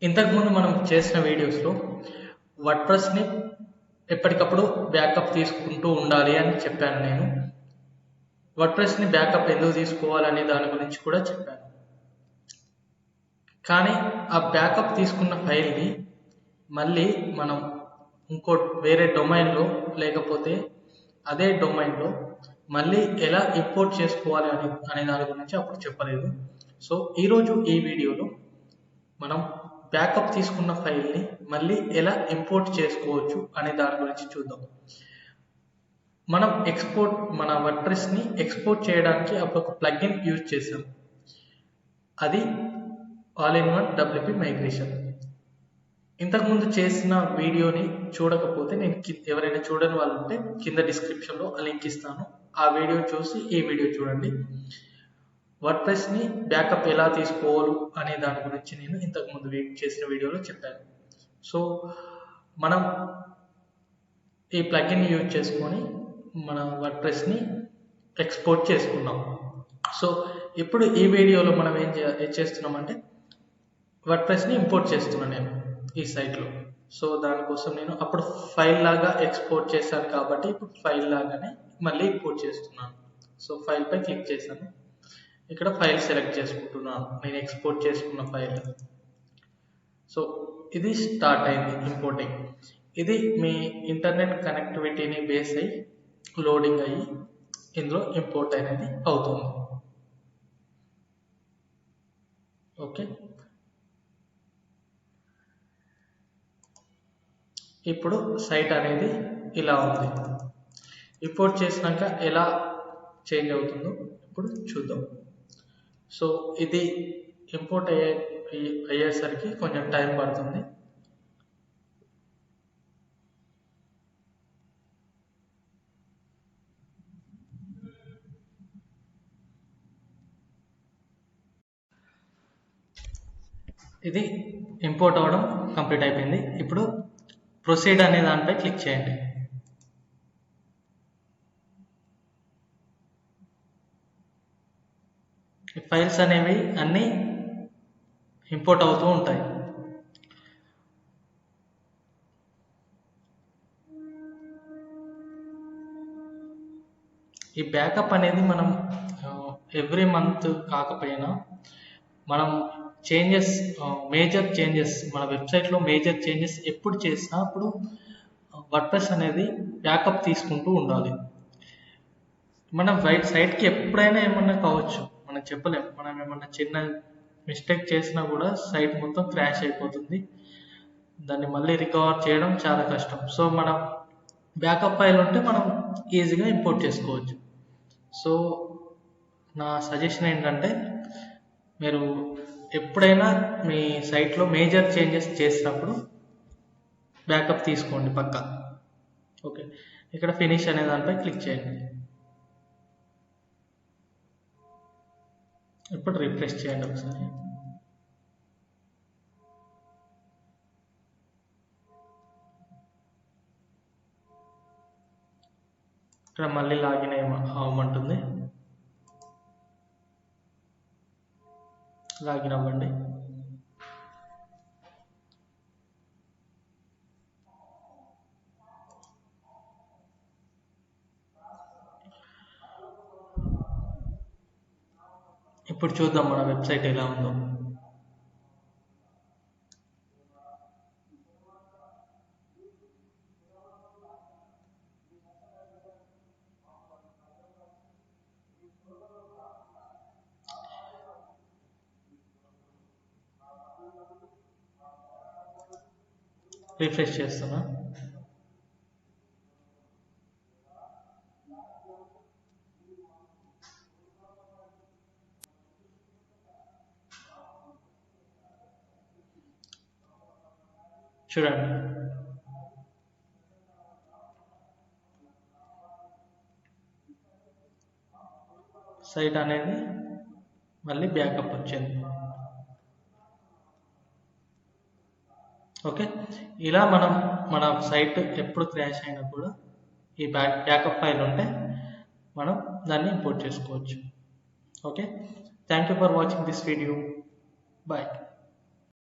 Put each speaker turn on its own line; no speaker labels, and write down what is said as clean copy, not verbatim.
ఇంతకుముందు మనం చేసిన వీడియోస్లో వర్డ్ప్రెస్ని ఎప్పటికప్పుడు బ్యాకప్ తీసుకుంటూ ఉండాలి అని చెప్పాను. నేను వర్డ్ప్రెస్ని బ్యాకప్ ఎందుకు తీసుకోవాలనే దాని గురించి కూడా చెప్పాను. కానీ ఆ బ్యాకప్ తీసుకున్న ఫైల్ని మళ్ళీ మనం ఇంకో వేరే డొమైన్లో లేకపోతే అదే డొమైన్లో మళ్ళీ ఎలా ఇంపోర్ట్ చేసుకోవాలి అనే దాని గురించి అప్పుడు చెప్పలేదు. సో ఈరోజు ఈ వీడియోలో మనం బ్యాకప్ తీసుకున్న ఫైల్ని మళ్ళీ ఎలా ఇంపోర్ట్ చేసుకోవచ్చు అనే దాని గురించి చూద్దాం. మనం మన వర్డ్ప్రెస్ని ఎక్స్పోర్ట్ చేయడానికి ఒక ప్లగ్ఇన్ యూజ్ చేసాం. అది ఆల్-ఇన్-వన్ WP మైగ్రేషన్. ఇంతకుముందు చేసిన వీడియోని చూడకపోతే ఎవరైనా చూడని వాళ్ళు ఉంటే కింద డిస్క్రిప్షన్లో లింక్ ఇస్తాను. ఆ వీడియో చూసి ఈ వీడియో చూడండి. వర్డ్ప్రెస్ని బ్యాకప్ ఎలా తీసుకోవాలి అనే దాని గురించి నేను ఇంతకుముందు చేసిన వీడియోలో చెప్పాను. సో మనం ఈ ప్లగ్ఇన్ యూజ్ చేసుకొని మన వర్డ్ప్రెస్ని ఎక్స్పోర్ట్ చేసుకున్నాం. సో ఇప్పుడు ఈ వీడియోలో మనం ఏం చేస్తున్నామంటే వర్డ్ప్రెస్ని ఇంపోర్ట్ చేస్తున్నాను నేను ఈ సైట్లో. సో దానికోసం నేను అప్పుడు ఫైల్ లాగా ఎక్స్పోర్ట్ చేశాను కాబట్టి ఇప్పుడు ఫైల్ లాగానే మళ్ళీ ఇంపోర్ట్ చేస్తున్నాను. సో ఫైల్ పై క్లిక్ చేశాను. ఇక్కడ ఫైల్ సెలెక్ట్ చేసుకుంటున్నాను, నేను ఎక్స్పోర్ట్ చేసుకున్న ఫైల్. సో ఇది స్టార్ట్ అయింది ఇంపోర్టింగ్. ఇది మీ ఇంటర్నెట్ కనెక్టివిటీని బేస్ అయ్యి లోడింగ్ అయ్యి ఇందులో ఇంపోర్ట్ అనేది అవుతుంది. ఓకే, ఇప్పుడు సైట్ అనేది ఇలా ఉంది. ఇంపోర్ట్ చేసినాక ఎలా చేంజ్ అవుతుందో ఇప్పుడు చూద్దాం. సో ఇది ఇంపోర్ట్ అయ్యేసరికి కొంచెం టైం పడుతుంది. ఇది ఇంపోర్ట్ అవ్వడం కంప్లీట్ అయిపోయింది. ఇప్పుడు ప్రొసీడ్ అనే దానిపై క్లిక్ చేయండి. ఫైల్స్ అనేవి అన్నీ ఇంపోర్ట్ అవుతూ ఉంటాయి. ఈ బ్యాకప్ అనేది మనం ఎవ్రీ మంత్ కాకపోయినా మనం మేజర్ చేంజెస్ మన వెబ్సైట్లో మేజర్ చేంజెస్ ఎప్పుడు చేసినా అప్పుడు వర్డ్ప్రెస్ అనేది బ్యాకప్ తీసుకుంటూ ఉండాలి. మనం సైట్కి ఎప్పుడైనా ఏమన్నా కావచ్చు, మనం చెప్పలేం. మనం ఏమన్నా చిన్న మిస్టేక్ చేసినా కూడా సైట్ మొత్తం క్రాష్ అయిపోతుంది. దాన్ని మళ్ళీ రికవర్ చేయడం చాలా కష్టం. సో మనం బ్యాకప్ ఫైల్ ఉంటే మనం ఈజీగా ఇంపోర్ట్ చేసుకోవచ్చు. సో నా సజెషన్ ఏంటంటే మీరు ఎప్పుడైనా మీ సైట్లో మేజర్ చేంజెస్ చేసినప్పుడు బ్యాకప్ తీసుకోండి పక్కా. ఓకే, ఇక్కడ ఫినిష్ అనే దానిపై క్లిక్ చేయండి. ఇప్పుడు రిఫ్రెష్ చేయండి ఒకసారి. ఇక్కడ మళ్ళీ లాగిన్ అవ్వమంటుంది. లాగిన్ అవ్వండి. ఇప్పుడు చూద్దాం మన వెబ్సైట్ ఎలా ఉందో. రిఫ్రెష్ చేస్తున్నా. చూడండి, సైట్ అనేది మళ్ళీ బ్యాకప్ వచ్చింది. ఓకే, ఇలా మనం మన సైట్ ఎప్పుడు క్రాష్ అయినా కూడా ఈ బ్యాకప్ ఫైల్ ఉంటే మనం దాన్ని ఇంపోర్ట్ చేసుకోవచ్చు. Okay, thank you for watching this video. Bye.